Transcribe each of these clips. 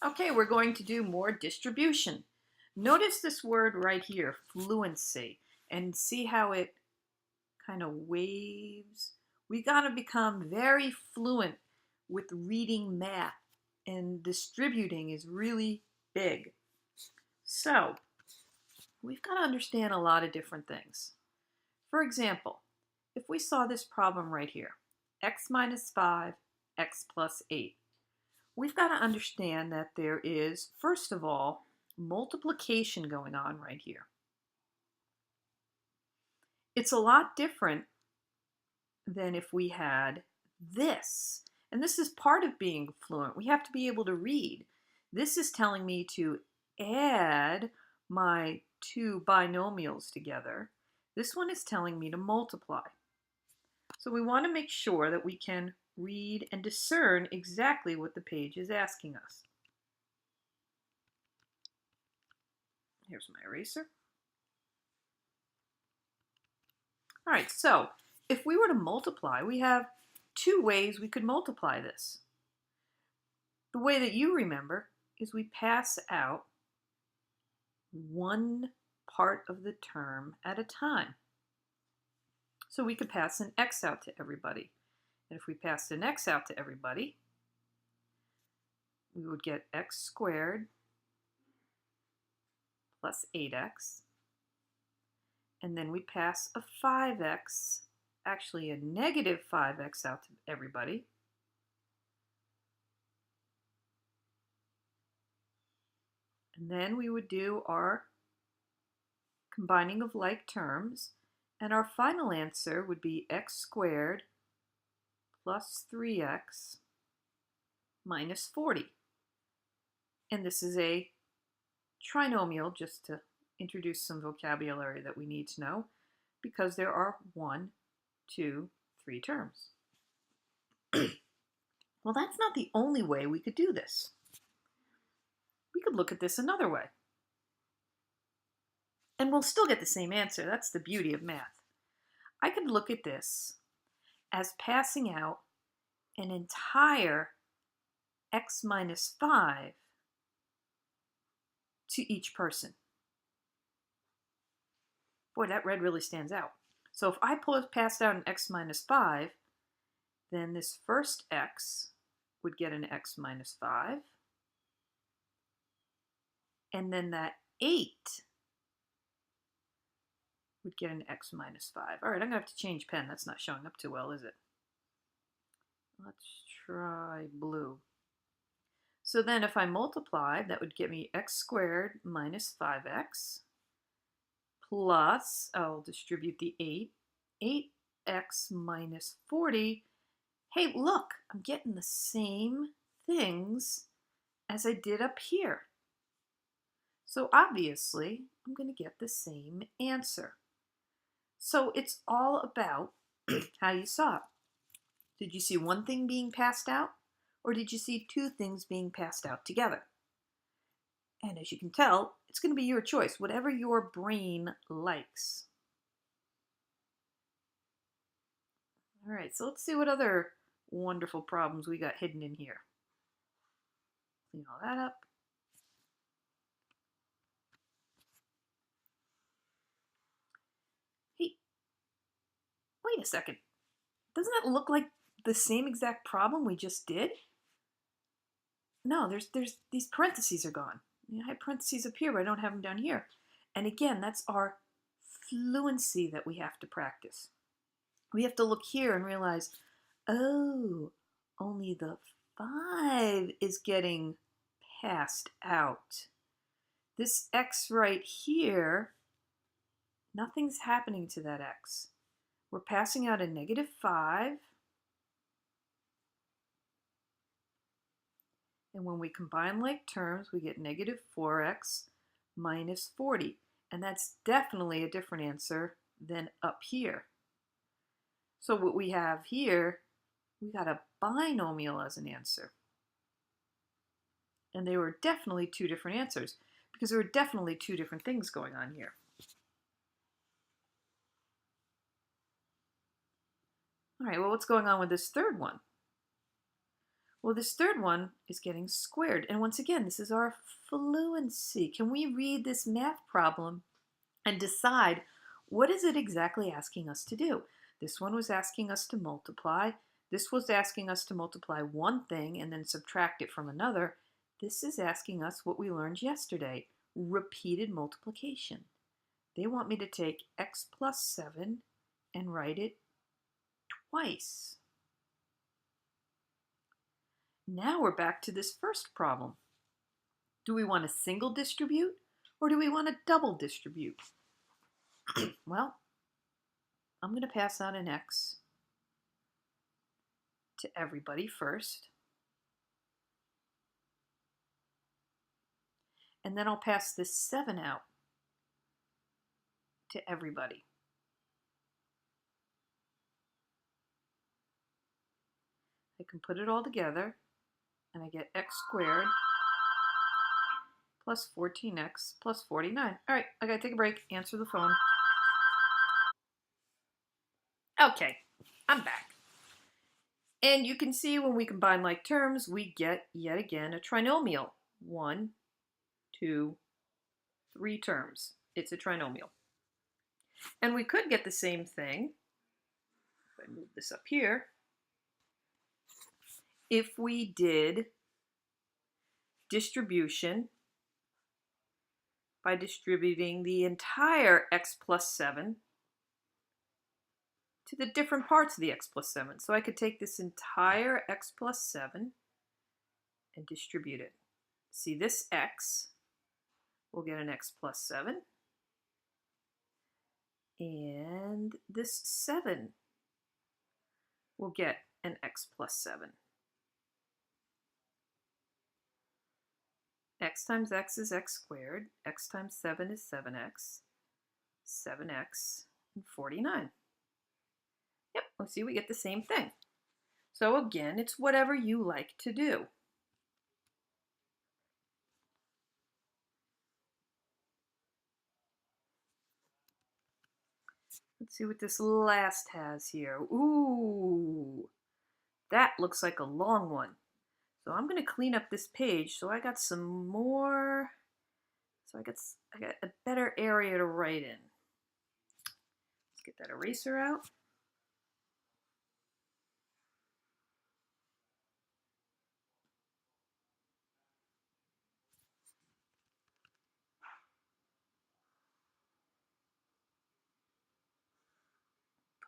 Okay, we're going to do more distribution. Notice this word right here, fluency, and see how it kind of waves. We got to become very fluent with reading math, and distributing is really big. So, we've got to understand a lot of different things. For example, if we saw this problem right here, x minus 5, x plus 8. We've got to understand that there is, first of all, multiplication going on right here. It's a lot different than if we had this. And this is part of being fluent. We have to be able to read. This is telling me to add my two binomials together. This one is telling me to multiply. So we want to make sure that we can read and discern exactly what the page is asking us. Here's my eraser. All right, so if we were to multiply, we have two ways we could multiply this. The way that you remember is we pass out one part of the term at a time. So we could pass an x out to everybody. And if we passed an x out to everybody, we would get x squared plus 8x. And then we pass a 5x, actually a negative 5x out to everybody. And then we would do our combining of like terms, and our final answer would be x squared plus 3x minus 40. And this is a trinomial, just to introduce some vocabulary that we need to know, because there are 1, 2, 3 terms. Well, that's not the only way we could do this. We could look at this another way. And we'll still get the same answer. That's the beauty of math. I could look at this as passing out an entire x minus 5 to each person. Boy, that red really stands out. So if I passed out an x minus 5, then this first x would get an x minus 5. And then that 8 would get an x minus 5. All right, I'm going to have to change pen. That's not showing up too well, is it? Let's try blue. So then if I multiply, that would get me x squared minus 5x plus, I'll distribute the 8, 8x minus 40. Hey, look, I'm getting the same things as I did up here. So obviously, I'm going to get the same answer. So it's all about how you saw it. Did you see one thing being passed out, or did you see two things being passed out together? And as you can tell, it's going to be your choice, whatever your brain likes. All right, so let's see what other wonderful problems we got hidden in here. Clean all that up. Hey, wait a second. Doesn't that look like the same exact problem we just did? No, there's these parentheses are gone. I have parentheses up here, but I don't have them down here. And again, that's our fluency that we have to practice. We have to look here and realize, oh, only the 5 is getting passed out. This x right here, nothing's happening to that x. We're passing out a negative 5. And when we combine like terms, we get negative 4x minus 40. And that's definitely a different answer than up here. So what we have here, we got a binomial as an answer. And they were definitely two different answers because there were definitely two different things going on here. All right, well, what's going on with this third one? Well, this third one is getting squared. And once again, this is our fluency. Can we read this math problem and decide what is it exactly asking us to do? This one was asking us to multiply. This was asking us to multiply one thing and then subtract it from another. This is asking us what we learned yesterday, repeated multiplication. They want me to take x plus 7 and write it twice. Now we're back to this first problem. Do we want to single distribute or do we want to double distribute? Well, I'm going to pass out an x to everybody first. And then I'll pass this 7 out to everybody. I can put it all together and I get x squared plus 14x plus 49. All right, I gotta take a break, answer the phone. Okay, I'm back. And you can see when we combine like terms, we get yet again a trinomial. 1, 2, 3 terms. It's a trinomial. And we could get the same thing, if I move this up here, if we did distribution by distributing the entire x plus 7 to the different parts of the x plus 7. So I could take this entire x plus 7 and distribute it. See, this x will get an x plus 7. And this 7 will get an x plus 7. X times x is x squared. X times 7 is 7x. 7x and 49. Yep, well, see, we get the same thing. So again, it's whatever you like to do. Let's see what this last has here. Ooh, that looks like a long one. So I'm going to clean up this page so I got some more, so I got a better area to write in. Let's get that eraser out.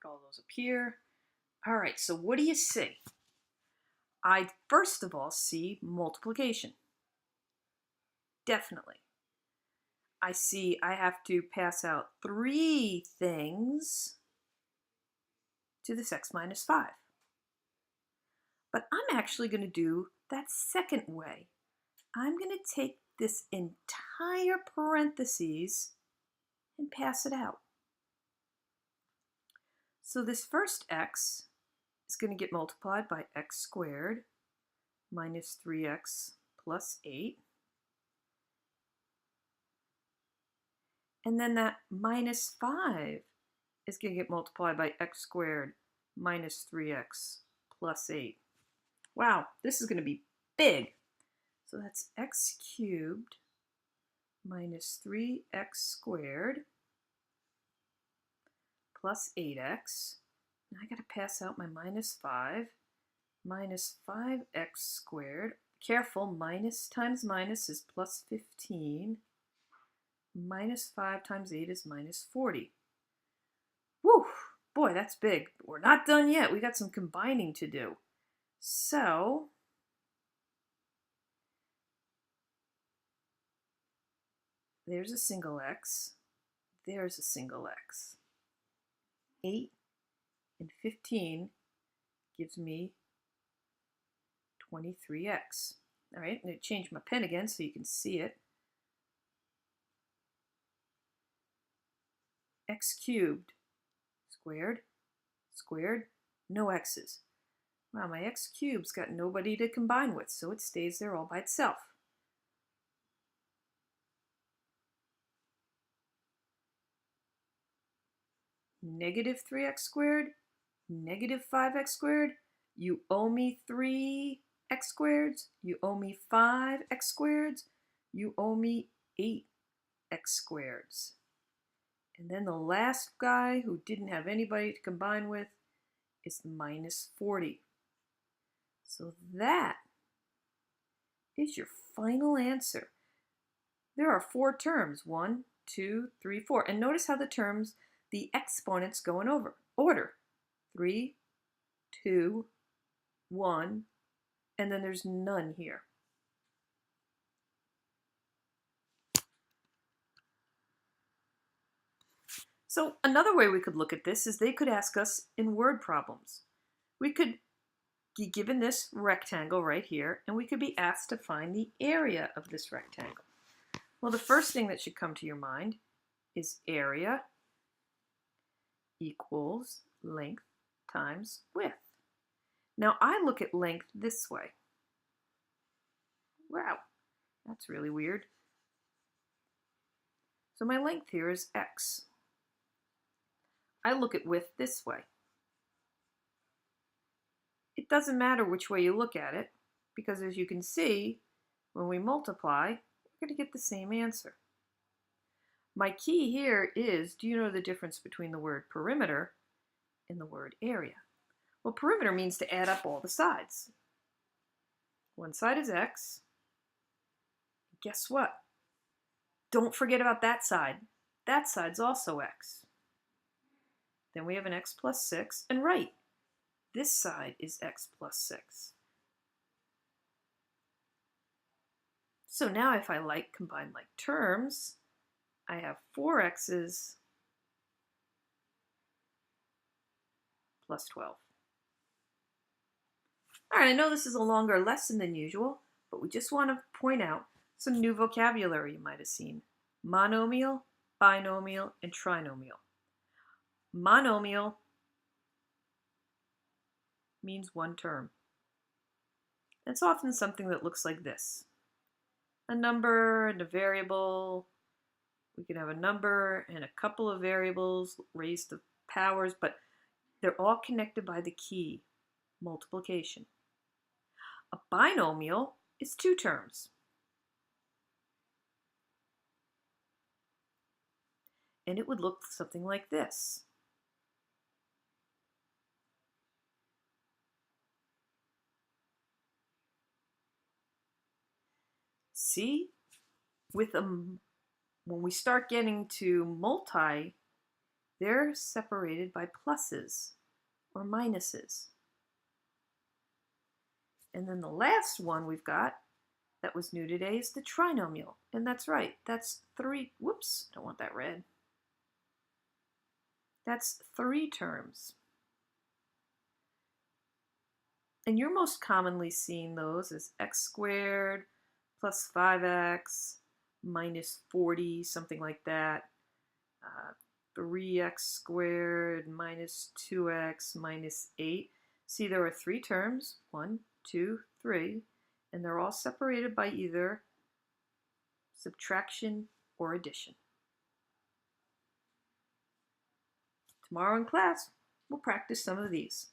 Put all those up here. All right, so what do you see? I first of all see multiplication. Definitely. I see I have to pass out 3 things to this x minus 5. But I'm actually going to do that second way. I'm going to take this entire parentheses and pass it out. So this first x is going to get multiplied by x squared minus 3x plus 8. And then that minus 5 is going to get multiplied by x squared minus 3x plus 8. Wow, this is going to be big. So that's x cubed minus 3x squared plus 8x. Now I got to pass out my minus 5. Minus 5x squared. Careful, minus times minus is plus 15. Minus 5 times 8 is minus 40. Whew, boy, that's big. But we're not done yet. We got some combining to do. So, there's a single x. There's a single x. 8 and 15 gives me 23x. All right, I'm going to change my pen again so you can see it. X cubed squared, squared, no x's. Wow, my x cube's got nobody to combine with, so it stays there all by itself. Negative 3x squared, negative 5x squared. You owe me 3 x squareds, you owe me 5 x squareds, you owe me 8 x squareds. And then the last guy who didn't have anybody to combine with is minus 40. So that is your final answer. There are 4 terms, 1, 2, 3, 4. And notice how the terms, the exponents go in order. 3, 2, 1, and then there's none here. So another way we could look at this is they could ask us in word problems. We could be given this rectangle right here, and we could be asked to find the area of this rectangle. Well, the first thing that should come to your mind is area equals length times width. Now I look at length this way. Wow, that's really weird. So my length here is x. I look at width this way. It doesn't matter which way you look at it, because as you can see, when we multiply, we're going to get the same answer. My key here is, do you know the difference between the word perimeter and the word area? Well, perimeter means to add up all the sides. One side is x. Guess what? Don't forget about that side. That side's also x. Then we have an x plus 6, and right, this side is x plus 6. So now if I combine like terms, I have 4 x's plus 12. All right, I know this is a longer lesson than usual, but we just want to point out some new vocabulary you might have seen. Monomial, binomial, and trinomial. Monomial means one term. It's often something that looks like this. A number and a variable. We can have a number and a couple of variables raised to powers, but they're all connected by the key, multiplication. A binomial is 2 terms. And it would look something like this. See, when we start getting to multi, they're separated by pluses or minuses. And then the last one we've got that was new today is the trinomial. And that's right, that's 3, whoops, don't want that red. That's 3 terms. And you're most commonly seeing those as x squared plus 5x minus 40, something like that. 3x squared minus 2x minus 8. See, there are 3 terms, 1, 2, 3, and they're all separated by either subtraction or addition. Tomorrow in class, we'll practice some of these.